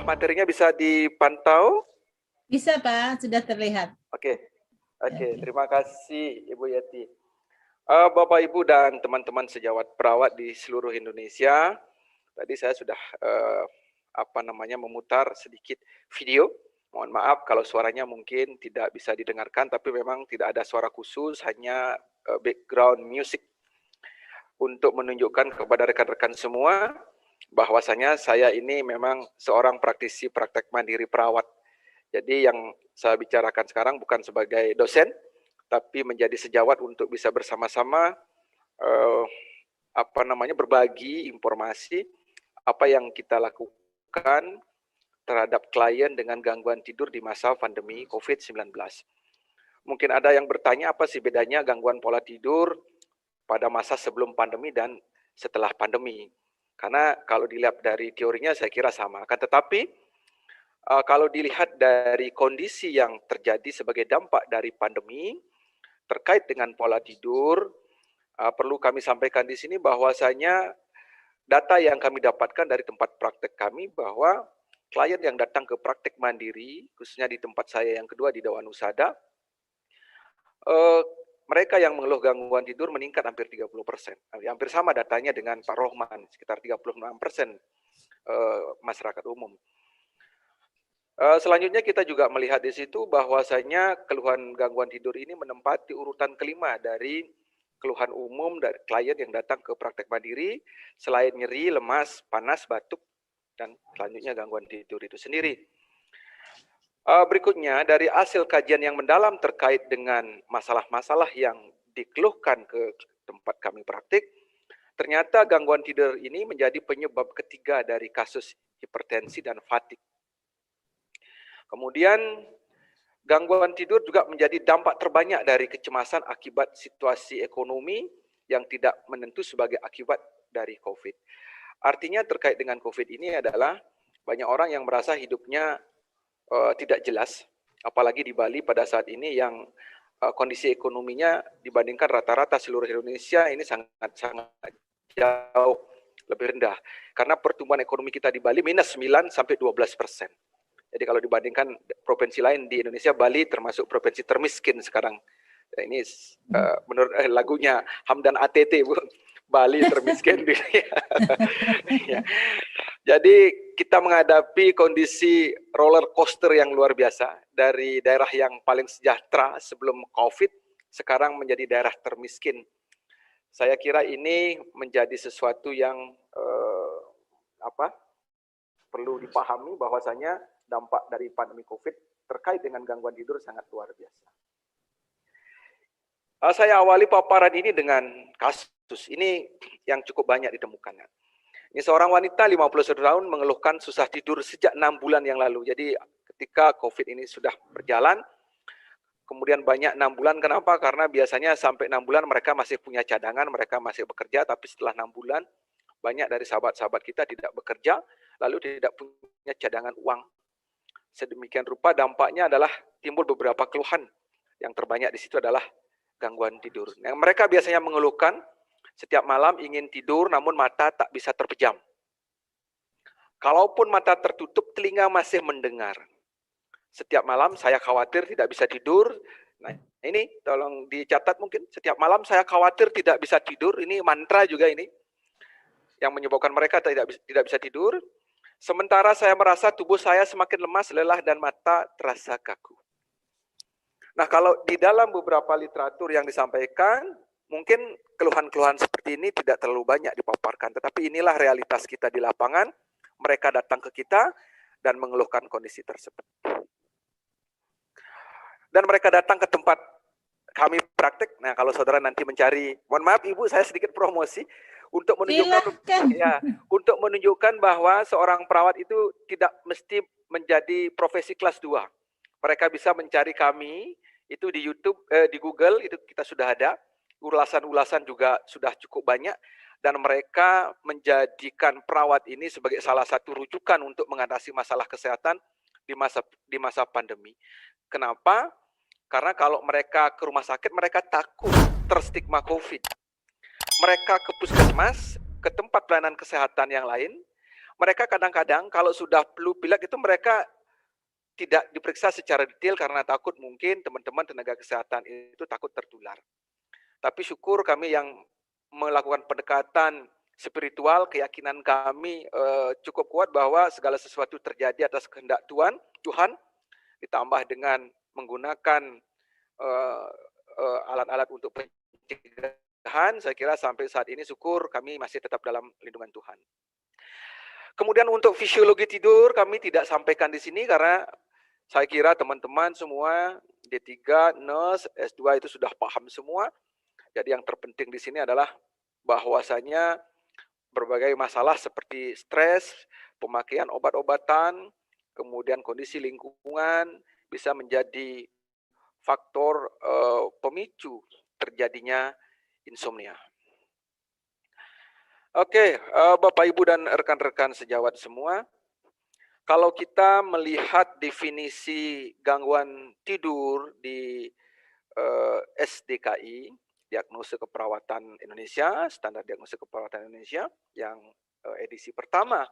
Apakah materinya bisa dipantau? Bisa Pak, sudah terlihat. Oke. Terima kasih Ibu Yati. Bapak Ibu dan teman-teman sejawat perawat di seluruh Indonesia, tadi saya sudah memutar sedikit video. Mohon maaf kalau suaranya mungkin tidak bisa didengarkan, tapi memang tidak ada suara khusus, hanya background music untuk menunjukkan kepada rekan-rekan semua bahwasanya saya ini memang seorang praktisi praktek mandiri perawat. Jadi yang saya bicarakan sekarang bukan sebagai dosen, tapi menjadi sejawat untuk bisa bersama-sama berbagi informasi apa yang kita lakukan terhadap klien dengan gangguan tidur di masa pandemi COVID-19. Mungkin ada yang bertanya apa sih bedanya gangguan pola tidur pada masa sebelum pandemi dan setelah pandemi. Karena kalau dilihat dari teorinya saya kira sama. Akan tetapi kalau dilihat dari kondisi yang terjadi sebagai dampak dari pandemi terkait dengan pola tidur, perlu kami sampaikan di sini bahwasanya data yang kami dapatkan dari tempat praktek kami bahwa klien yang datang ke praktek mandiri, khususnya di tempat saya yang kedua di Dawan Usada, mereka yang mengeluh gangguan tidur meningkat hampir 30%. Hampir sama datanya dengan Pak Rohman, sekitar 36% masyarakat umum. Selanjutnya kita juga melihat di situ bahwasanya keluhan gangguan tidur ini menempati urutan kelima dari keluhan umum dari klien yang datang ke praktek mandiri, selain nyeri, lemas, panas, batuk, dan selanjutnya gangguan tidur itu sendiri. Berikutnya dari hasil kajian yang mendalam terkait dengan masalah-masalah yang dikeluhkan ke tempat kami praktik, ternyata gangguan tidur ini menjadi penyebab ketiga dari kasus hipertensi dan fatigue. Kemudian gangguan tidur juga menjadi dampak terbanyak dari kecemasan akibat situasi ekonomi yang tidak menentu sebagai akibat dari COVID. Artinya terkait dengan COVID ini adalah banyak orang yang merasa hidupnya tidak jelas, apalagi di Bali pada saat ini yang kondisi ekonominya dibandingkan rata-rata seluruh Indonesia ini sangat jauh lebih rendah. Karena pertumbuhan ekonomi kita di Bali minus 9 sampai 12%. Jadi kalau dibandingkan provinsi lain di Indonesia, Bali termasuk provinsi termiskin sekarang. Ini menurut lagunya Hamdan ATT, Bu. Bali termiskin. Ya. Jadi kita menghadapi kondisi roller coaster yang luar biasa. Dari daerah yang paling sejahtera sebelum COVID, sekarang menjadi daerah termiskin. Saya kira ini menjadi sesuatu yang perlu dipahami bahwasanya dampak dari pandemi COVID terkait dengan gangguan tidur sangat luar biasa. Saya awali paparan ini dengan kasus ini yang cukup banyak ditemukan. Ini seorang wanita 51 tahun mengeluhkan susah tidur sejak 6 bulan yang lalu. Jadi ketika COVID ini sudah berjalan, kemudian banyak 6 bulan. Kenapa? Karena biasanya sampai 6 bulan mereka masih punya cadangan, mereka masih bekerja, tapi setelah 6 bulan banyak dari sahabat-sahabat kita tidak bekerja, lalu tidak punya cadangan uang. Sedemikian rupa dampaknya adalah timbul beberapa keluhan. Yang terbanyak di situ adalah gangguan tidur. Yang mereka biasanya mengeluhkan setiap malam ingin tidur namun mata tak bisa terpejam. Kalaupun mata tertutup, telinga masih mendengar. Setiap malam saya khawatir tidak bisa tidur. Nah, ini tolong dicatat mungkin. Setiap malam saya khawatir tidak bisa tidur. Ini mantra juga ini. Yang menyebabkan mereka tidak bisa tidur. Sementara saya merasa tubuh saya semakin lemas, lelah, dan mata terasa kaku. Nah, kalau di dalam beberapa literatur yang disampaikan, mungkin keluhan-keluhan seperti ini tidak terlalu banyak dipaparkan. Tetapi inilah realitas kita di lapangan. Mereka datang ke kita dan mengeluhkan kondisi tersebut. Dan mereka datang ke tempat kami praktek. Nah, kalau saudara nanti mencari, mohon maaf Ibu, saya sedikit promosi. Untuk menunjukkan bahwa seorang perawat itu tidak mesti menjadi profesi kelas 2. Mereka bisa mencari kami itu di YouTube, di Google itu kita sudah ada. Ulasan-ulasan juga sudah cukup banyak dan mereka menjadikan perawat ini sebagai salah satu rujukan untuk mengatasi masalah kesehatan di masa pandemi. Kenapa? Karena kalau mereka ke rumah sakit mereka takut terstigma COVID. Mereka ke puskesmas, ke tempat pelayanan kesehatan yang lain, mereka kadang-kadang kalau sudah flu pilek itu mereka tidak diperiksa secara detail karena takut mungkin teman-teman tenaga kesehatan itu takut tertular. Tapi syukur kami yang melakukan pendekatan spiritual, keyakinan kami cukup kuat bahwa segala sesuatu terjadi atas kehendak Tuhan, ditambah dengan menggunakan alat-alat untuk pencegahan, saya kira sampai saat ini syukur kami masih tetap dalam lindungan Tuhan. Kemudian untuk fisiologi tidur kami tidak sampaikan di sini karena saya kira teman-teman semua D3, nurse, S2 itu sudah paham semua. Jadi yang terpenting di sini adalah bahwasanya berbagai masalah seperti stres, pemakaian obat-obatan, kemudian kondisi lingkungan bisa menjadi faktor pemicu terjadinya insomnia. Oke, Bapak Ibu dan rekan-rekan sejawat semua, kalau kita melihat definisi gangguan tidur di SDKI, Diagnosa Keperawatan Indonesia, Standar Diagnosa Keperawatan Indonesia, yang edisi pertama,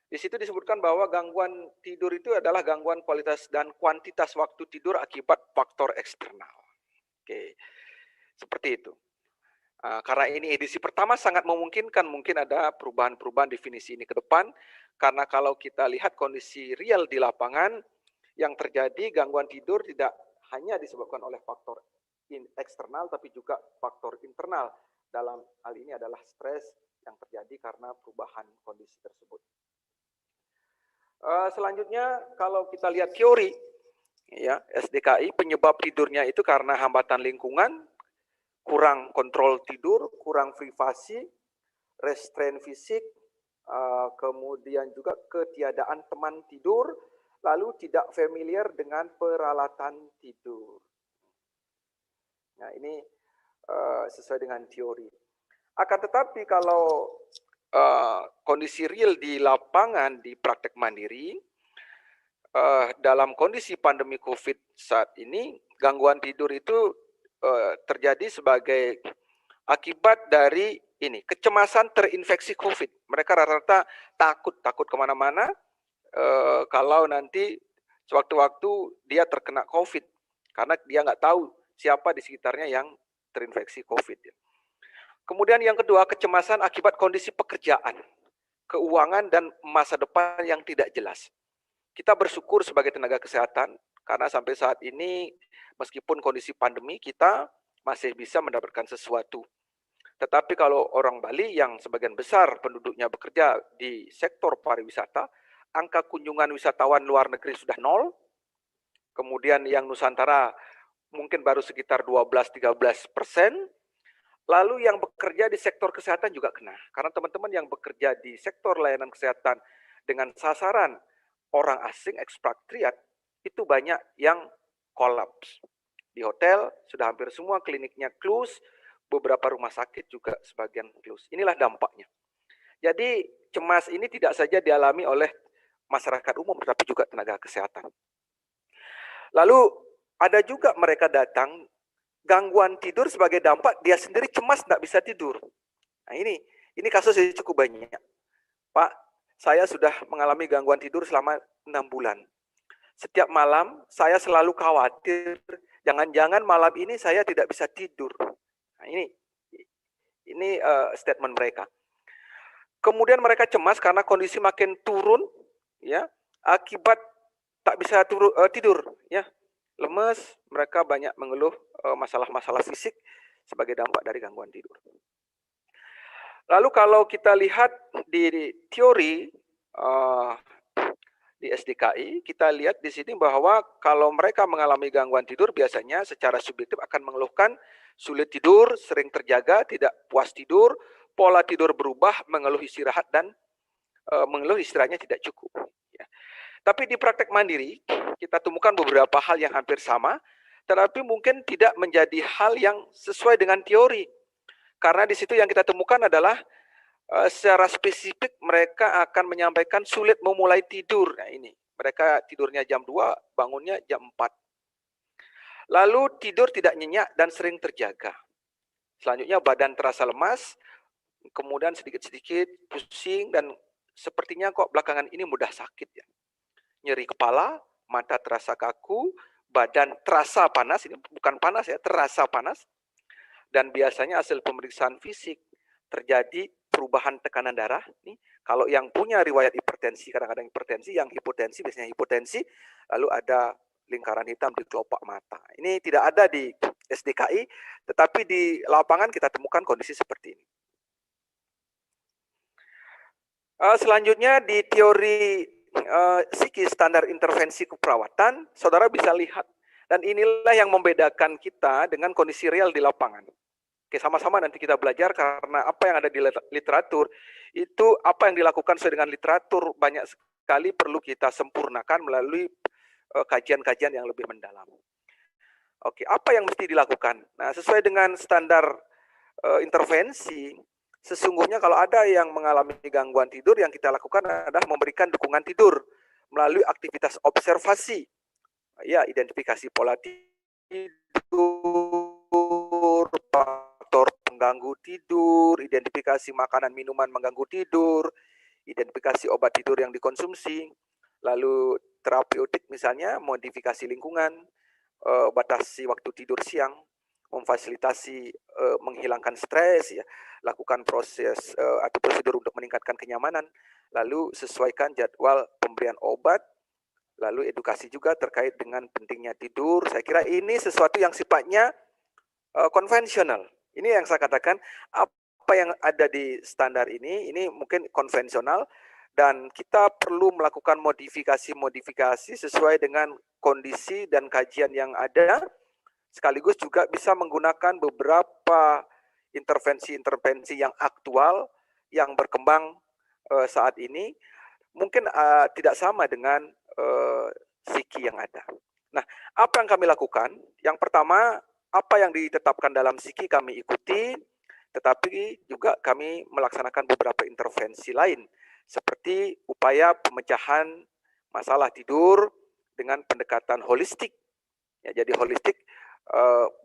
di situ disebutkan bahwa gangguan tidur itu adalah gangguan kualitas dan kuantitas waktu tidur akibat faktor eksternal. Oke, seperti itu. Karena ini edisi pertama sangat memungkinkan mungkin ada perubahan-perubahan definisi ini ke depan, karena kalau kita lihat kondisi real di lapangan, yang terjadi gangguan tidur tidak hanya disebabkan oleh faktor eksternal, tapi juga faktor internal. Dalam hal ini adalah stres yang terjadi karena perubahan kondisi tersebut. Selanjutnya, kalau kita lihat teori, ya SDKI, penyebab tidurnya itu karena hambatan lingkungan, kurang kontrol tidur, kurang privasi, restrain fisik, kemudian juga ketiadaan teman tidur, lalu tidak familiar dengan peralatan tidur. Nah, ini sesuai dengan teori. Akan tetapi kalau kondisi real di lapangan, di praktek mandiri, dalam kondisi pandemi COVID saat ini, gangguan tidur itu terjadi sebagai akibat dari ini, kecemasan terinfeksi COVID. Mereka rata-rata takut kemana-mana kalau nanti sewaktu-waktu dia terkena COVID, karena dia nggak tahu siapa di sekitarnya yang terinfeksi COVID. Kemudian yang kedua, kecemasan akibat kondisi pekerjaan, keuangan, dan masa depan yang tidak jelas. Kita bersyukur sebagai tenaga kesehatan, karena sampai saat ini, meskipun kondisi pandemi, kita masih bisa mendapatkan sesuatu. Tetapi kalau orang Bali yang sebagian besar penduduknya bekerja di sektor pariwisata, angka kunjungan wisatawan luar negeri sudah 0, kemudian yang Nusantara mungkin baru sekitar 12-13%, lalu yang bekerja di sektor kesehatan juga kena. Karena teman-teman yang bekerja di sektor layanan kesehatan dengan sasaran orang asing, ekspatriat, itu banyak yang kolaps. Di hotel sudah hampir semua kliniknya close, beberapa rumah sakit juga sebagian close. Inilah dampaknya. Jadi cemas ini tidak saja dialami oleh masyarakat umum, tetapi juga tenaga kesehatan. Lalu ada juga mereka datang, gangguan tidur sebagai dampak, dia sendiri cemas tidak bisa tidur. Nah ini kasus yang cukup banyak. Pak, saya sudah mengalami gangguan tidur selama 6 bulan. Setiap malam saya selalu khawatir, jangan-jangan malam ini saya tidak bisa tidur. Nah ini statement mereka. Kemudian mereka cemas karena kondisi makin turun, ya, akibat tak bisa tidur, ya, lemes. Mereka banyak mengeluh masalah-masalah fisik sebagai dampak dari gangguan tidur. Lalu kalau kita lihat di teori di SDKI, kita lihat di sini bahwa kalau mereka mengalami gangguan tidur biasanya secara subjektif akan mengeluhkan sulit tidur, sering terjaga, tidak puas tidur, pola tidur berubah, mengeluh istirahat, dan mengeluh istirahatnya tidak cukup. Ya. Tapi di praktek mandiri, kita temukan beberapa hal yang hampir sama, tetapi mungkin tidak menjadi hal yang sesuai dengan teori. Karena di situ yang kita temukan adalah secara spesifik mereka akan menyampaikan sulit memulai tidur. Nah ini, mereka tidurnya jam 2, bangunnya jam 4. Lalu tidur tidak nyenyak dan sering terjaga. Selanjutnya badan terasa lemas, kemudian sedikit-sedikit pusing dan sepertinya kok belakangan ini mudah sakit ya. Nyeri kepala, mata terasa kaku, badan terasa panas, ini bukan panas ya, terasa panas. Dan biasanya hasil pemeriksaan fisik terjadi perubahan tekanan darah. Nih, kalau yang punya riwayat hipertensi, kadang-kadang hipertensi, yang hipotensi biasanya hipotensi, lalu ada lingkaran hitam di kelopak mata. Ini tidak ada di SDKI, tetapi di lapangan kita temukan kondisi seperti ini. Selanjutnya di teori psikis standar intervensi keperawatan, saudara bisa lihat. Dan inilah yang membedakan kita dengan kondisi real di lapangan. Oke, sama-sama nanti kita belajar karena apa yang ada di literatur, itu apa yang dilakukan sesuai dengan literatur banyak sekali perlu kita sempurnakan melalui kajian-kajian yang lebih mendalam. Oke, apa yang mesti dilakukan? Nah, sesuai dengan standar intervensi, sesungguhnya kalau ada yang mengalami gangguan tidur, yang kita lakukan adalah memberikan dukungan tidur melalui aktivitas observasi. Ya, identifikasi pola tidur, faktor pengganggu tidur, identifikasi makanan minuman mengganggu tidur, identifikasi obat tidur yang dikonsumsi, lalu terapeutik misalnya modifikasi lingkungan, batasi waktu tidur siang, memfasilitasi menghilangkan stres, ya, lakukan proses atau prosedur untuk meningkatkan kenyamanan, lalu sesuaikan jadwal pemberian obat, lalu edukasi juga terkait dengan pentingnya tidur. Saya kira ini sesuatu yang sifatnya konvensional. Ini yang saya katakan, apa yang ada di standar ini mungkin konvensional, dan kita perlu melakukan modifikasi-modifikasi sesuai dengan kondisi dan kajian yang ada, sekaligus juga bisa menggunakan beberapa intervensi-intervensi yang aktual, yang berkembang saat ini, mungkin tidak sama dengan psiki yang ada. Nah, apa yang kami lakukan? Yang pertama, apa yang ditetapkan dalam psiki kami ikuti, tetapi juga kami melaksanakan beberapa intervensi lain, seperti upaya pemecahan masalah tidur dengan pendekatan holistik. Ya, jadi holistik,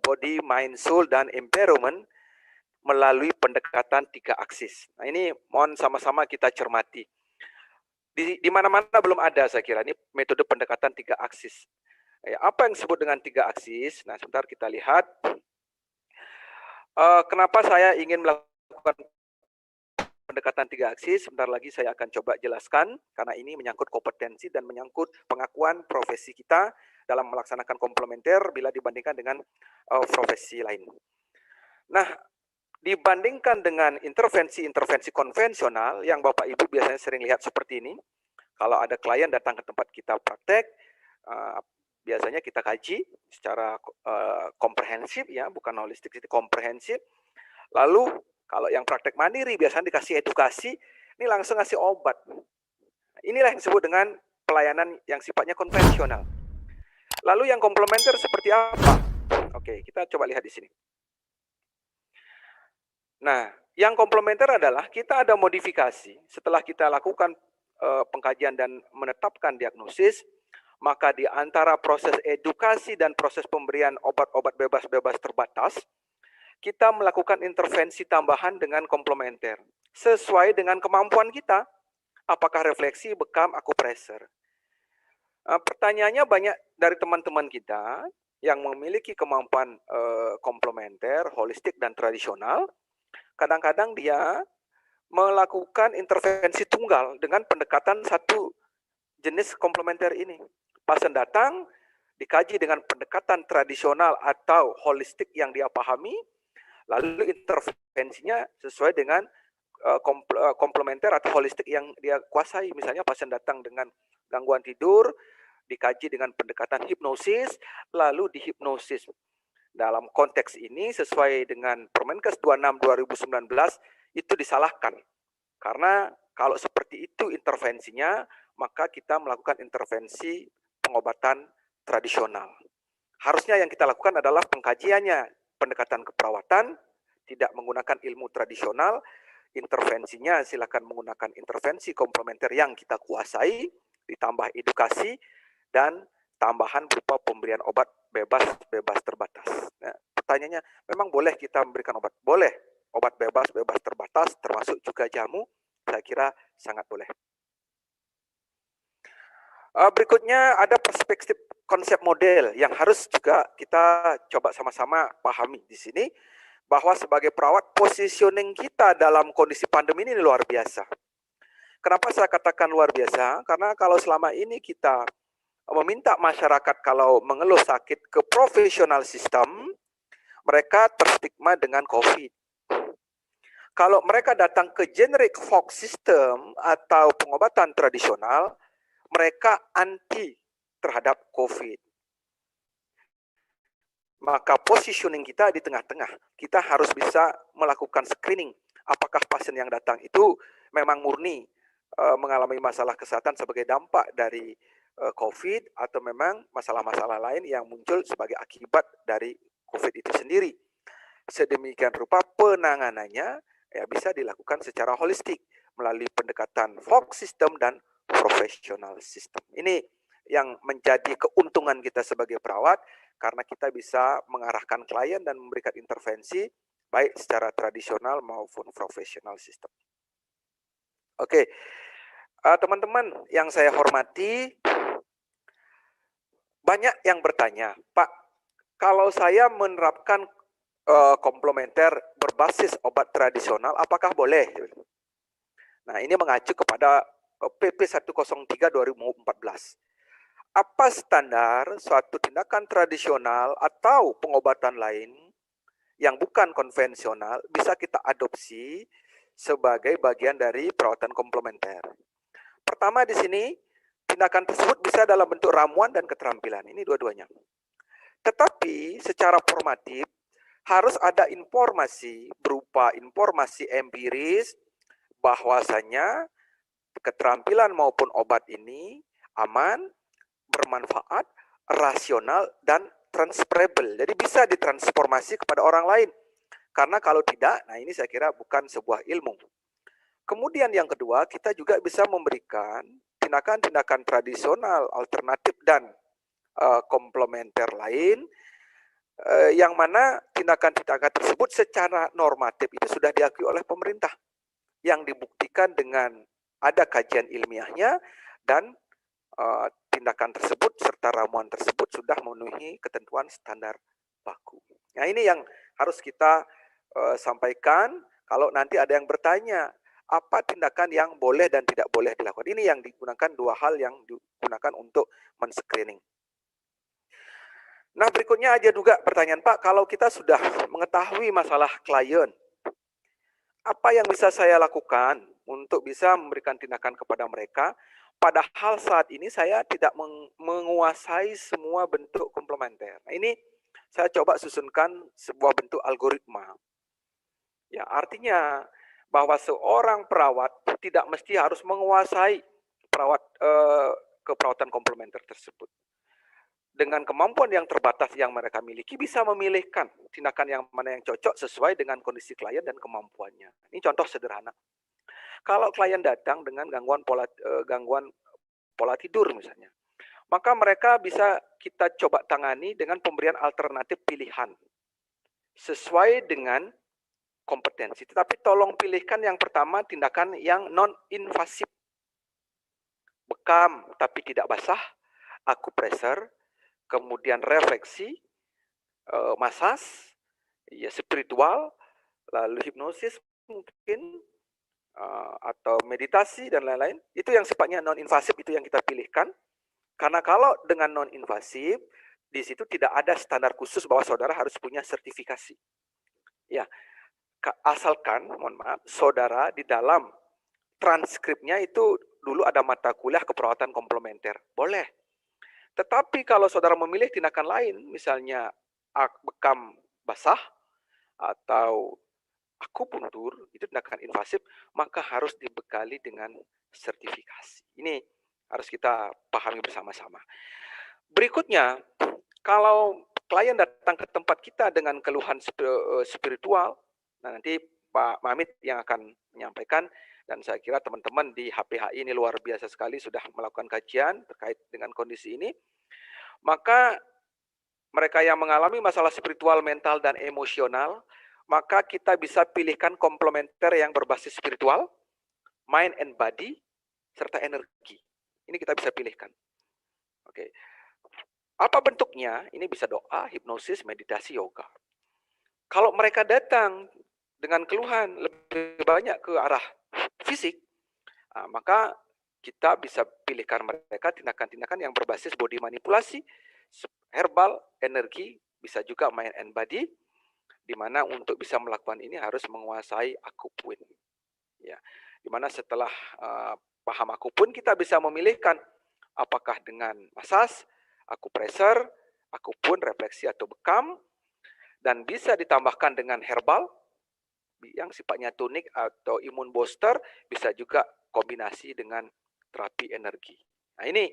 body, mind, soul, dan environment melalui pendekatan 3 aksis. Nah, ini mohon sama-sama kita cermati. Di mana-mana belum ada, saya kira ini metode pendekatan 3 aksis. Apa yang disebut dengan 3 aksis? Nah, sebentar kita lihat. Kenapa saya ingin melakukan pendekatan 3 aksis? Sebentar lagi saya akan coba jelaskan, karena ini menyangkut kompetensi dan menyangkut pengakuan profesi kita dalam melaksanakan komplementer bila dibandingkan dengan profesi lain. Nah, dibandingkan dengan intervensi-intervensi konvensional yang Bapak Ibu biasanya sering lihat seperti ini, kalau ada klien datang ke tempat kita praktek, biasanya kita kaji secara komprehensif, ya, bukan holistik, itu komprehensif. Lalu kalau yang praktek mandiri biasanya dikasih edukasi, ini langsung ngasih obat. Inilah yang disebut dengan pelayanan yang sifatnya konvensional. Lalu yang komplementer seperti apa? Oke, kita coba lihat di sini. Nah, yang komplementer adalah kita ada modifikasi. Setelah kita lakukan pengkajian dan menetapkan diagnosis, maka di antara proses edukasi dan proses pemberian obat-obat bebas terbatas, kita melakukan intervensi tambahan dengan komplementer. Sesuai dengan kemampuan kita, apakah refleksi, bekam, akupressor. Pertanyaannya banyak dari teman-teman kita yang memiliki kemampuan komplementer, holistik, dan tradisional, kadang-kadang dia melakukan intervensi tunggal dengan pendekatan satu jenis komplementer ini. Pasien datang, dikaji dengan pendekatan tradisional atau holistik yang dia pahami, lalu intervensinya sesuai dengan komplementer atau holistik yang dia kuasai. Misalnya pasien datang dengan gangguan tidur, dikaji dengan pendekatan hipnosis, lalu dihipnosis. Dalam konteks ini sesuai dengan Permenkes 26 2019 itu disalahkan. Karena kalau seperti itu intervensinya, maka kita melakukan intervensi pengobatan tradisional. Harusnya yang kita lakukan adalah pengkajiannya, pendekatan keperawatan, tidak menggunakan ilmu tradisional, intervensinya silakan menggunakan intervensi komplementer yang kita kuasai, ditambah edukasi, dan tambahan berupa pemberian obat bebas terbatas. Nah, pertanyaannya, memang boleh kita memberikan obat? Boleh, obat bebas terbatas, termasuk juga jamu, saya kira sangat boleh. Berikutnya ada perspektif konsep model yang harus juga kita coba sama-sama pahami di sini, bahwa sebagai perawat positioning kita dalam kondisi pandemi ini luar biasa. Kenapa saya katakan luar biasa? Karena kalau selama ini kita meminta masyarakat kalau mengeluh sakit ke profesional system, mereka terstigma dengan COVID. Kalau mereka datang ke generic folk system atau pengobatan tradisional, mereka anti terhadap COVID. Maka positioning kita di tengah-tengah. Kita harus bisa melakukan screening. Apakah pasien yang datang itu memang murni mengalami masalah kesehatan sebagai dampak dari COVID atau memang masalah-masalah lain yang muncul sebagai akibat dari COVID itu sendiri. Sedemikian rupa penanganannya ya bisa dilakukan secara holistik melalui pendekatan folk system dan professional system. Ini yang menjadi keuntungan kita sebagai perawat karena kita bisa mengarahkan klien dan memberikan intervensi baik secara tradisional maupun professional system. Oke, teman-teman yang saya hormati, banyak yang bertanya, Pak, kalau saya menerapkan komplementer berbasis obat tradisional, apakah boleh? Nah, ini mengacu kepada PP 103 2014. Apa standar suatu tindakan tradisional atau pengobatan lain yang bukan konvensional bisa kita adopsi sebagai bagian dari perawatan komplementer? Pertama di sini, tindakan tersebut bisa dalam bentuk ramuan dan keterampilan. Ini dua-duanya. Tetapi secara formatif, harus ada informasi berupa informasi empiris bahwasanya keterampilan maupun obat ini aman, bermanfaat, rasional, dan transferable. Jadi bisa ditransformasi kepada orang lain. Karena kalau tidak, nah ini saya kira bukan sebuah ilmu. Kemudian yang kedua, kita juga bisa memberikan tindakan-tindakan tradisional, alternatif, dan komplementer lain, yang mana tindakan-tindakan tersebut secara normatif itu sudah diakui oleh pemerintah, yang dibuktikan dengan ada kajian ilmiahnya dan tindakan tersebut serta ramuan tersebut sudah memenuhi ketentuan standar baku. Nah ini yang harus kita sampaikan kalau nanti ada yang bertanya, apa tindakan yang boleh dan tidak boleh dilakukan. Ini yang digunakan dua hal yang digunakan untuk men-screening. Nah berikutnya aja juga pertanyaan, Pak, kalau kita sudah mengetahui masalah klien, apa yang bisa saya lakukan untuk bisa memberikan tindakan kepada mereka, padahal saat ini saya tidak menguasai semua bentuk komplementer. Nah ini saya coba susunkan sebuah bentuk algoritma. Ya, artinya bahwa seorang perawat tidak mesti harus menguasai keperawatan komplementer tersebut. Dengan kemampuan yang terbatas yang mereka miliki, bisa memilihkan tindakan yang mana yang cocok sesuai dengan kondisi klien dan kemampuannya. Ini contoh sederhana. Kalau klien datang dengan gangguan pola tidur misalnya, maka mereka bisa kita coba tangani dengan pemberian alternatif pilihan sesuai dengan kompetensi. Tetapi tolong pilihkan yang pertama tindakan yang non-invasif. Bekam tapi tidak basah, akupresur, kemudian refleksi, masas, ya spiritual, lalu hipnosis mungkin, atau meditasi dan lain-lain. Itu yang sifatnya non-invasif, itu yang kita pilihkan. Karena kalau dengan non-invasif, di situ tidak ada standar khusus bahwa saudara harus punya sertifikasi. Ya, asalkan, mohon maaf, saudara di dalam transkripnya itu dulu ada mata kuliah keperawatan komplementer. Boleh. Tetapi kalau saudara memilih tindakan lain, misalnya bekam basah atau akupuntur, itu tindakan invasif, maka harus dibekali dengan sertifikasi. Ini harus kita pahami bersama-sama. Berikutnya, kalau klien datang ke tempat kita dengan keluhan spiritual, nah nanti Pak Mamit yang akan menyampaikan, dan saya kira teman-teman di HPHI ini luar biasa sekali sudah melakukan kajian terkait dengan kondisi ini. Maka mereka yang mengalami masalah spiritual, mental, dan emosional, maka kita bisa pilihkan komplementer yang berbasis spiritual mind and body, serta energi. Ini kita bisa pilihkan. Oke. Apa bentuknya? Ini bisa doa, hipnosis, meditasi, yoga. Kalau mereka datang dengan keluhan lebih banyak ke arah fisik, maka kita bisa pilihkan mereka tindakan-tindakan yang berbasis body manipulasi, herbal, energi, bisa juga mind and body, di mana untuk bisa melakukan ini harus menguasai akupun. Ya, di mana setelah paham akupun kita bisa memilihkan apakah dengan massage, akupressure, akupun, refleksi atau bekam, dan bisa ditambahkan dengan herbal yang sifatnya tonik atau imun booster, bisa juga kombinasi dengan terapi energi. Nah, ini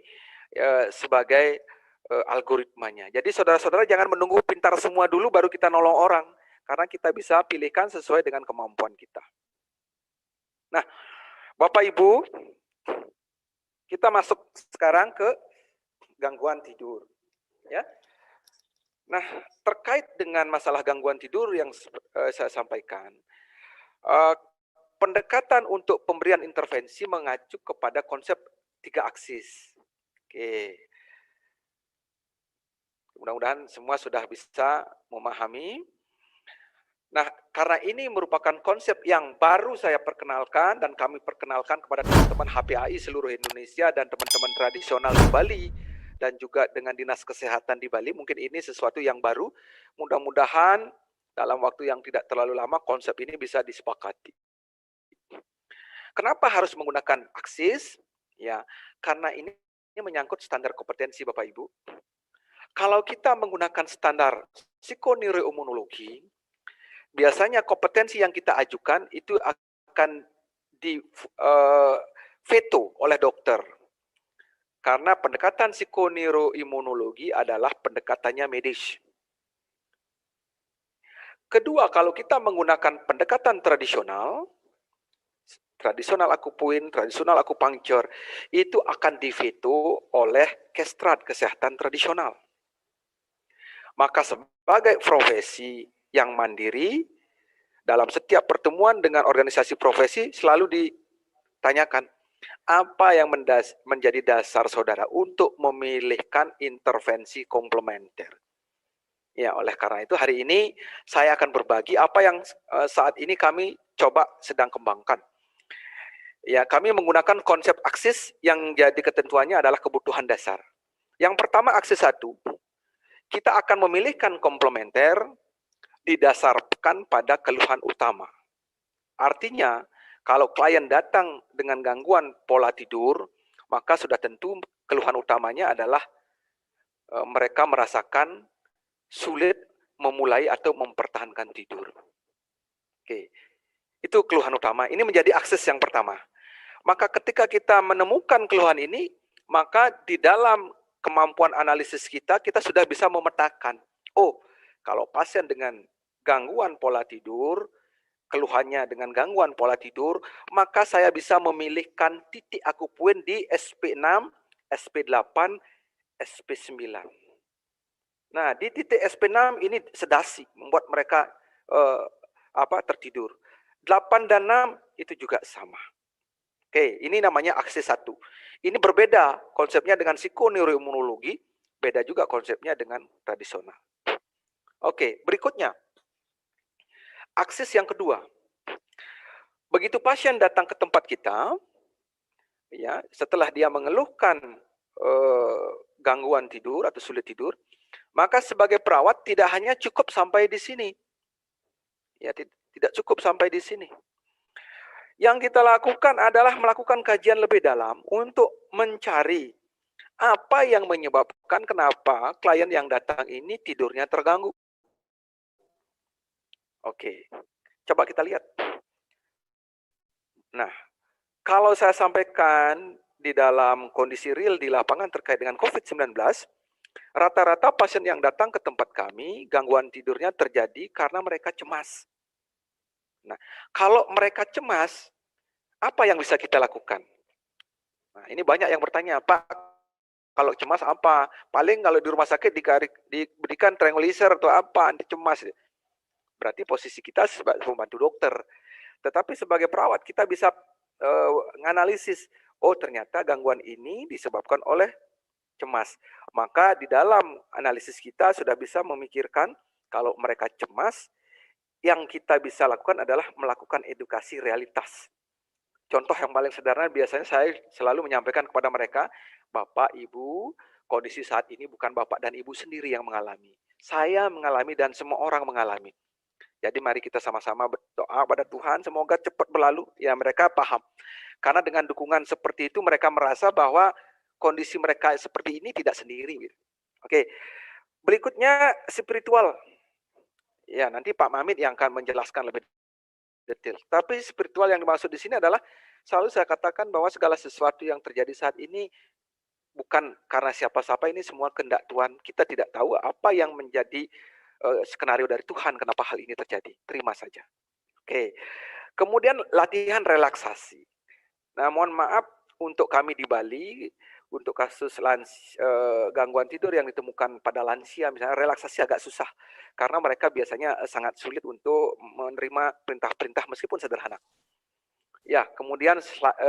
sebagai algoritmanya. Jadi saudara-saudara jangan menunggu pintar semua dulu baru kita nolong orang, karena kita bisa pilihkan sesuai dengan kemampuan kita. Nah, Bapak Ibu, kita masuk sekarang ke gangguan tidur. Ya. Nah, terkait dengan masalah gangguan tidur yang saya sampaikan, pendekatan untuk pemberian intervensi mengacu kepada konsep 3 aksis. Oke. Mudah-mudahan semua sudah bisa memahami. Nah, karena ini merupakan konsep yang baru saya perkenalkan dan kami perkenalkan kepada teman-teman HPAI seluruh Indonesia dan teman-teman tradisional di Bali dan juga dengan Dinas Kesehatan di Bali, mungkin ini sesuatu yang baru. Mudah-mudahan dalam waktu yang tidak terlalu lama konsep ini bisa disepakati. Kenapa harus menggunakan aksis? Ya, karena ini menyangkut standar kompetensi Bapak Ibu. Kalau kita menggunakan standar psikoneuroimunologi, biasanya kompetensi yang kita ajukan itu akan di veto oleh dokter. Karena pendekatan psikoneuroimunologi adalah pendekatannya medis. Kedua, kalau kita menggunakan pendekatan tradisional akupuin, tradisional akupunktur, itu akan diveto oleh Kestrat Kesehatan Tradisional. Maka sebagai profesi yang mandiri, dalam setiap pertemuan dengan organisasi profesi selalu ditanyakan, apa yang menjadi dasar saudara untuk memilihkan intervensi komplementer? Ya, oleh karena itu hari ini saya akan berbagi apa yang saat ini kami coba sedang kembangkan. Ya, kami menggunakan konsep aksis yang jadi ketentuannya adalah kebutuhan dasar. Yang pertama aksis 1, kita akan memilihkan komplementer didasarkan pada keluhan utama. Artinya, kalau klien datang dengan gangguan pola tidur, maka sudah tentu keluhan utamanya adalah mereka merasakan sulit memulai atau mempertahankan tidur. Oke, itu keluhan utama. Ini menjadi akses yang pertama. Maka ketika kita menemukan keluhan ini, maka di dalam kemampuan analisis kita sudah bisa memetakan, oh, kalau pasien dengan gangguan pola tidur, keluhannya dengan gangguan pola tidur, maka saya bisa memilihkan titik akupuin di SP6, SP8, SP9. Nah, di titik SP6 ini sedasi, membuat mereka tertidur. 8 dan 6 itu juga sama. Oke, ini namanya akses 1. Ini berbeda konsepnya dengan psikoneuroimunologi, beda juga konsepnya dengan tradisional. Oke, berikutnya. Akses yang kedua. Begitu pasien datang ke tempat kita, ya, setelah dia mengeluhkan gangguan tidur atau sulit tidur, maka sebagai perawat tidak hanya cukup sampai di sini. Ya, tidak cukup sampai di sini. Yang kita lakukan adalah melakukan kajian lebih dalam untuk mencari apa yang menyebabkan kenapa klien yang datang ini tidurnya terganggu. Oke, coba kita lihat. Nah, kalau saya sampaikan di dalam kondisi real di lapangan terkait dengan COVID-19, rata-rata pasien yang datang ke tempat kami, gangguan tidurnya terjadi karena mereka cemas. Nah, kalau mereka cemas, apa yang bisa kita lakukan? Nah, ini banyak yang bertanya, Pak, kalau cemas apa? Paling kalau di rumah sakit diberikan tranquilizer atau apa, anti cemas. Berarti posisi kita sebagai pembantu dokter. Tetapi sebagai perawat kita bisa nganalisis, oh ternyata gangguan ini disebabkan oleh cemas. Maka di dalam analisis kita sudah bisa memikirkan kalau mereka cemas, yang kita bisa lakukan adalah melakukan edukasi realitas. Contoh yang paling sederhana biasanya saya selalu menyampaikan kepada mereka, Bapak, Ibu, kondisi saat ini bukan Bapak dan Ibu sendiri yang mengalami. Saya mengalami dan semua orang mengalami. Jadi mari kita sama-sama berdoa pada Tuhan, semoga cepat berlalu. Ya mereka paham. Karena dengan dukungan seperti itu mereka merasa bahwa kondisi mereka seperti ini tidak sendiri. Oke, berikutnya spiritual. Ya nanti Pak Mamit yang akan menjelaskan lebih detail. Tapi spiritual yang dimaksud di sini adalah selalu saya katakan bahwa segala sesuatu yang terjadi saat ini bukan karena siapa-siapa, ini semua kehendak Tuhan. Kita tidak tahu apa yang menjadi skenario dari Tuhan kenapa hal ini terjadi. Terima saja. Oke. Kemudian latihan relaksasi. Nah, mohon maaf untuk kami di Bali, untuk kasus gangguan tidur yang ditemukan pada lansia, misalnya relaksasi agak susah. Karena mereka biasanya sangat sulit untuk menerima perintah-perintah meskipun sederhana. Ya, kemudian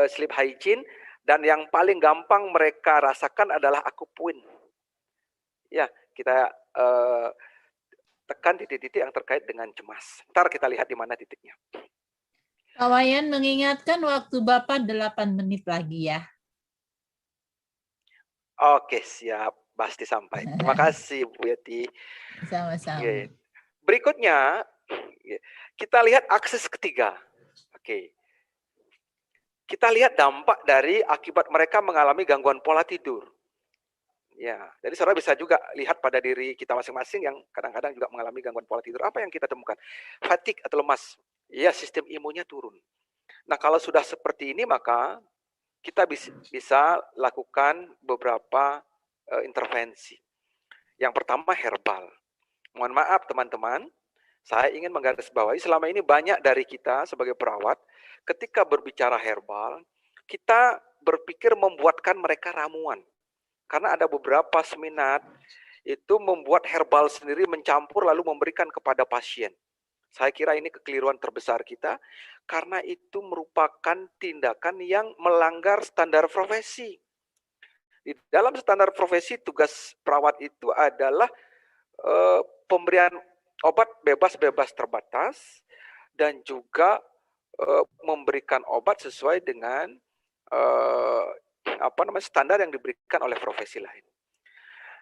sleep hygiene, dan yang paling gampang mereka rasakan adalah akupuin. Ya, kita tekan titik-titik yang terkait dengan cemas. Ntar kita lihat di mana titiknya. Pak Wayan mengingatkan waktu Bapak 8 menit lagi ya. Oke, siap. Pasti sampai. Terima kasih, Bu Yeti. Sama-sama. Oke. Berikutnya, kita lihat akses ketiga. Oke. Kita lihat dampak dari akibat mereka mengalami gangguan pola tidur. Ya, jadi saudara bisa juga lihat pada diri kita masing-masing yang kadang-kadang juga mengalami gangguan pola tidur. Apa yang kita temukan? Fatigue atau lemas. Ya, sistem imunnya turun. Nah, kalau sudah seperti ini, maka kita bisa lakukan beberapa intervensi. Yang pertama herbal. Mohon maaf teman-teman, saya ingin menggarisbawahi selama ini banyak dari kita sebagai perawat, ketika berbicara herbal, kita berpikir membuatkan mereka ramuan. Karena ada beberapa seminat itu membuat herbal sendiri, mencampur lalu memberikan kepada pasien. Saya kira ini kekeliruan terbesar kita, karena itu merupakan tindakan yang melanggar standar profesi. Di dalam standar profesi, tugas perawat itu adalah pemberian obat bebas terbatas, dan juga memberikan obat sesuai dengan standar yang diberikan oleh profesi lain.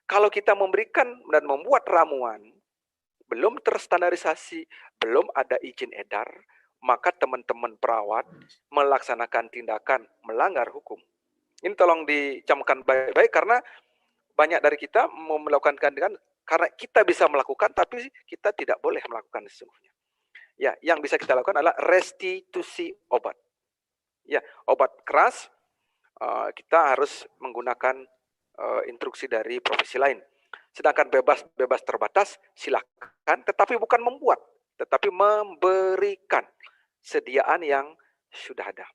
Kalau kita memberikan dan membuat ramuan, belum terstandarisasi, belum ada izin edar, maka teman-teman perawat melaksanakan tindakan melanggar hukum. Ini tolong dicamkan baik-baik, karena banyak dari kita mau melakukan tindakan karena kita bisa melakukan, tapi kita tidak boleh melakukan sesungguhnya. Ya, yang bisa kita lakukan adalah restitusi obat. Ya, obat keras kita harus menggunakan instruksi dari profesi lain. Sedangkan bebas terbatas silakan, tetapi bukan membuat, tetapi memberikan sediaan yang sudah ada.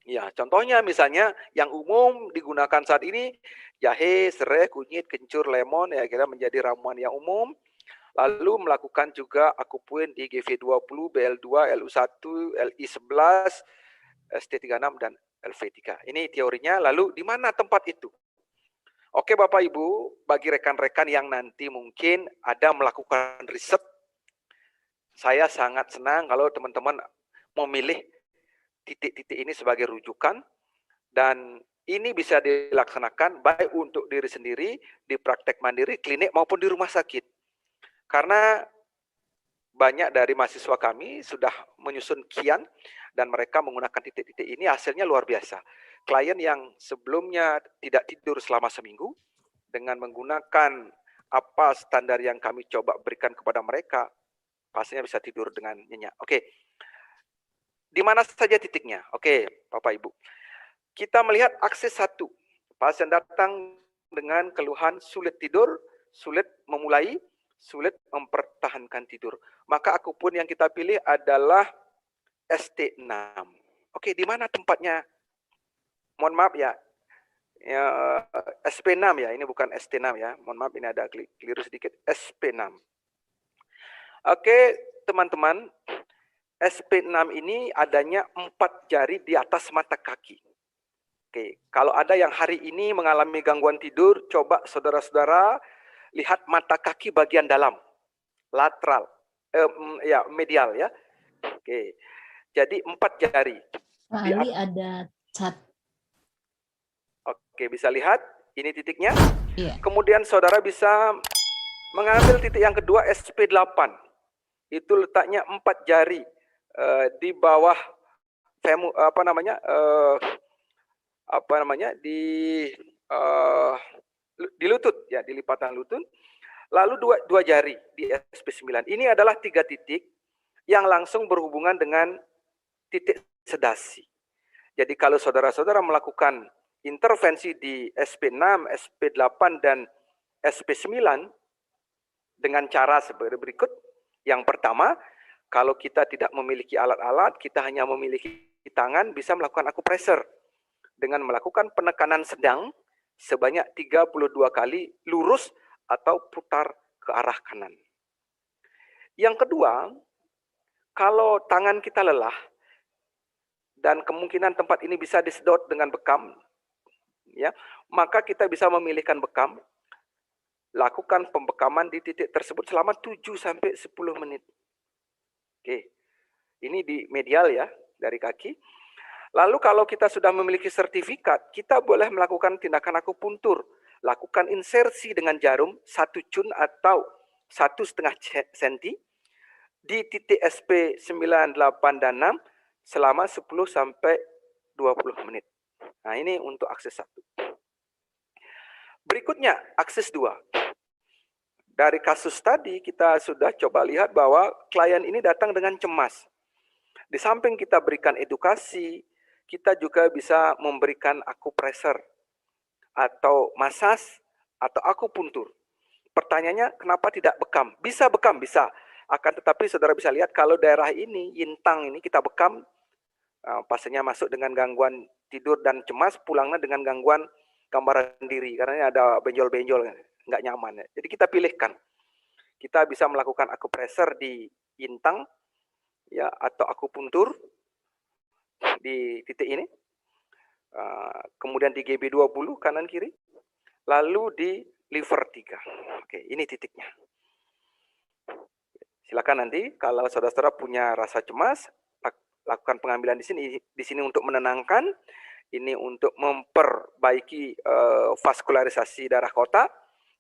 Ya, contohnya misalnya yang umum digunakan saat ini jahe, serai, kunyit, kencur, lemon, ya kira menjadi ramuan yang umum. Lalu melakukan juga akupuin di GV20, BL2, LU1, LI11, ST36 dan LV3. Ini teorinya. Lalu di mana tempat itu? Oke Bapak Ibu, bagi rekan-rekan yang nanti mungkin ada melakukan riset, saya sangat senang kalau teman-teman memilih titik-titik ini sebagai rujukan, dan ini bisa dilaksanakan baik untuk diri sendiri, di praktek mandiri, klinik maupun di rumah sakit. Karena banyak dari mahasiswa kami sudah menyusun kian, dan mereka menggunakan titik-titik ini, hasilnya luar biasa. Klien yang sebelumnya tidak tidur selama seminggu, dengan menggunakan apa standar yang kami coba berikan kepada mereka, pastinya bisa tidur dengan nyenyak. Oke, di mana saja titiknya? Oke, Bapak Ibu. Kita melihat akses 1. Pasien datang dengan keluhan sulit tidur, sulit memulai, sulit mempertahankan tidur. Maka akupun yang kita pilih adalah ST6. Oke, di mana tempatnya? Mohon maaf ya, SP6 ya, ini bukan ST6 ya. Mohon maaf, ini ada keliru sedikit, SP6. Oke, teman-teman, SP6 ini adanya 4 jari di atas mata kaki. Oke, kalau ada yang hari ini mengalami gangguan tidur, coba saudara-saudara lihat mata kaki bagian dalam, lateral, medial ya. Oke, jadi 4 jari. Ali ada cat. Oke, bisa lihat ini titiknya. Iya. Kemudian saudara bisa mengambil titik yang kedua, SP8. Itu letaknya 4 jari di bawah di lutut ya, di lipatan lutut. Lalu dua jari di SP9. Ini adalah 3 titik yang langsung berhubungan dengan titik sedasi. Jadi kalau saudara-saudara melakukan intervensi di SP6, SP8 dan SP9 dengan cara seperti berikut. Yang pertama, kalau kita tidak memiliki alat-alat, kita hanya memiliki tangan, bisa melakukan akupresur dengan melakukan penekanan sedang sebanyak 32 kali lurus atau putar ke arah kanan. Yang kedua, kalau tangan kita lelah dan kemungkinan tempat ini bisa disedot dengan bekam, ya, maka kita bisa memilihkan bekam, lakukan pembekaman di titik tersebut selama 7 sampai 10 menit. Oke. Ini di medial ya, dari kaki. Lalu kalau kita sudah memiliki sertifikat, kita boleh melakukan tindakan akupuntur. Lakukan insersi dengan jarum 1 cun atau 1,5 cm di titik SP 9, 8, dan 6 selama 10 sampai 20 menit. Nah, ini untuk akses 1. Berikutnya, akses 2. Dari kasus tadi kita sudah coba lihat bahwa klien ini datang dengan cemas. Di samping kita berikan edukasi, kita juga bisa memberikan akupresur atau masas atau akupuntur. Pertanyaannya, kenapa tidak bekam? Bisa bekam, bisa. Akan tetapi saudara bisa lihat kalau daerah ini, yintang ini kita bekam, pasiennya masuk dengan gangguan tidur dan cemas, pulangnya dengan gangguan gambaran diri. Karena ada benjol-benjol, nggak nyaman. Jadi kita pilihkan. Kita bisa melakukan akupresur di yintang, ya, atau akupuntur di titik ini. Kemudian di GB20 kanan kiri, lalu di liver 3. Oke, ini titiknya. Silakan nanti kalau saudara-saudara punya rasa cemas, lakukan pengambilan di sini. Di sini untuk menenangkan, ini untuk memperbaiki vaskularisasi darah kotak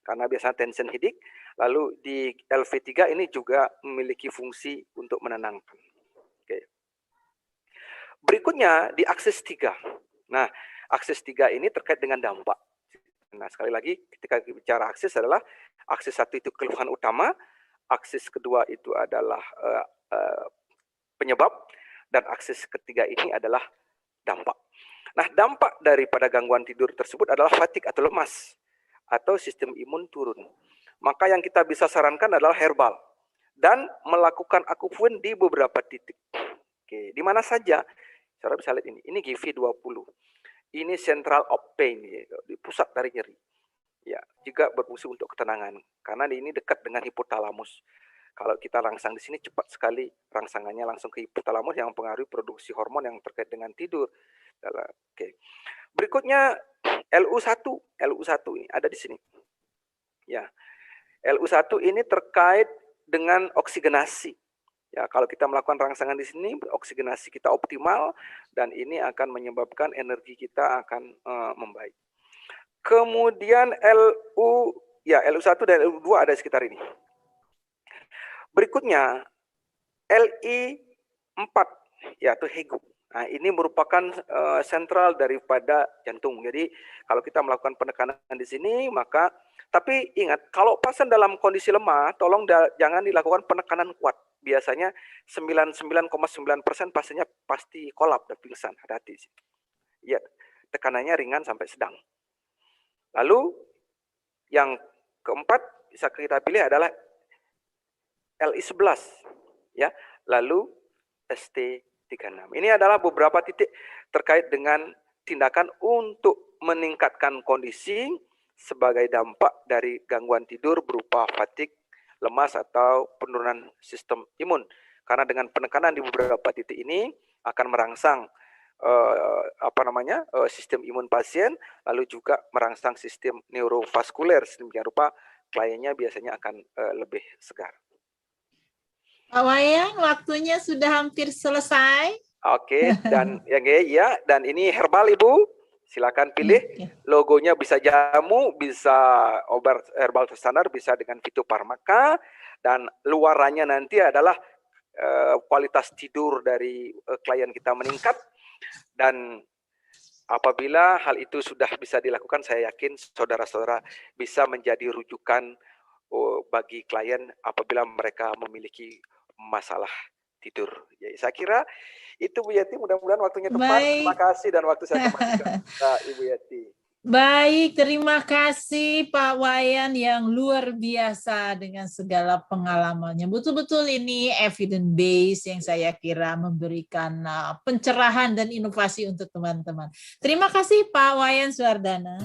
karena biasanya tension headache. Lalu di LV3 ini juga memiliki fungsi untuk menenangkan. Oke. Berikutnya di akses 3. Nah, akses 3 ini terkait dengan dampak. Nah, sekali lagi ketika bicara akses adalah akses 1 itu keluhan utama, akses kedua itu adalah penyebab, dan akses ketiga ini adalah dampak. Nah, dampak daripada gangguan tidur tersebut adalah fatigue atau lemas atau sistem imun turun. Maka yang kita bisa sarankan adalah herbal dan melakukan akupuntur di beberapa titik. Oke, di mana saja? Saudara bisa lihat ini. Ini GV20. Ini central of pain, di pusat dari nyeri. Ya, juga berfungsi untuk ketenangan karena ini dekat dengan hipotalamus. Kalau kita rangsang di sini cepat sekali rangsangannya langsung ke hipotalamus yang mempengaruhi produksi hormon yang terkait dengan tidur. Oke. Berikutnya LU1. LU1 ini ada di sini. Ya. LU1 ini terkait dengan oksigenasi. Ya, kalau kita melakukan rangsangan di sini, oksigenasi kita optimal dan ini akan menyebabkan energi kita akan membaik. Kemudian LU1 dan LU2 ada di sekitar ini. Berikutnya LI4 yaitu HEGU. Nah, ini merupakan sentral daripada jantung. Jadi kalau kita melakukan penekanan di sini, maka tapi ingat kalau pasien dalam kondisi lemah, tolong jangan dilakukan penekanan kuat. Biasanya 99,9% pasiennya pasti kolap dan pingsan. Hati-hati. Ya, tekanannya ringan sampai sedang. Lalu yang keempat bisa kita pilih adalah LI11 ya, lalu ST36. Ini adalah beberapa titik terkait dengan tindakan untuk meningkatkan kondisi sebagai dampak dari gangguan tidur berupa fatigue, lemas atau penurunan sistem imun. Karena dengan penekanan di beberapa titik ini akan merangsang sistem imun pasien, lalu juga merangsang sistem neurovaskuler, sedemikian rupa kliennya biasanya akan lebih segar. Pak Wayan, waktunya sudah hampir selesai. Oke, dan dan ini herbal Ibu. Silakan pilih. Logonya bisa jamu, bisa obat herbal standar, bisa dengan fitofarmaka, dan luarannya nanti adalah kualitas tidur dari klien kita meningkat. Dan apabila hal itu sudah bisa dilakukan, saya yakin saudara-saudara bisa menjadi rujukan bagi klien apabila mereka memiliki masalah tidur. Ya, saya kira itu Bu Yeti, mudah-mudahan waktunya tepat. Terima kasih dan waktu saya kembalikan Ibu Yeti. Baik, terima kasih Pak Wayan yang luar biasa dengan segala pengalamannya. Betul-betul ini evidence base yang saya kira memberikan pencerahan dan inovasi untuk teman-teman. Terima kasih Pak Wayan Suardana.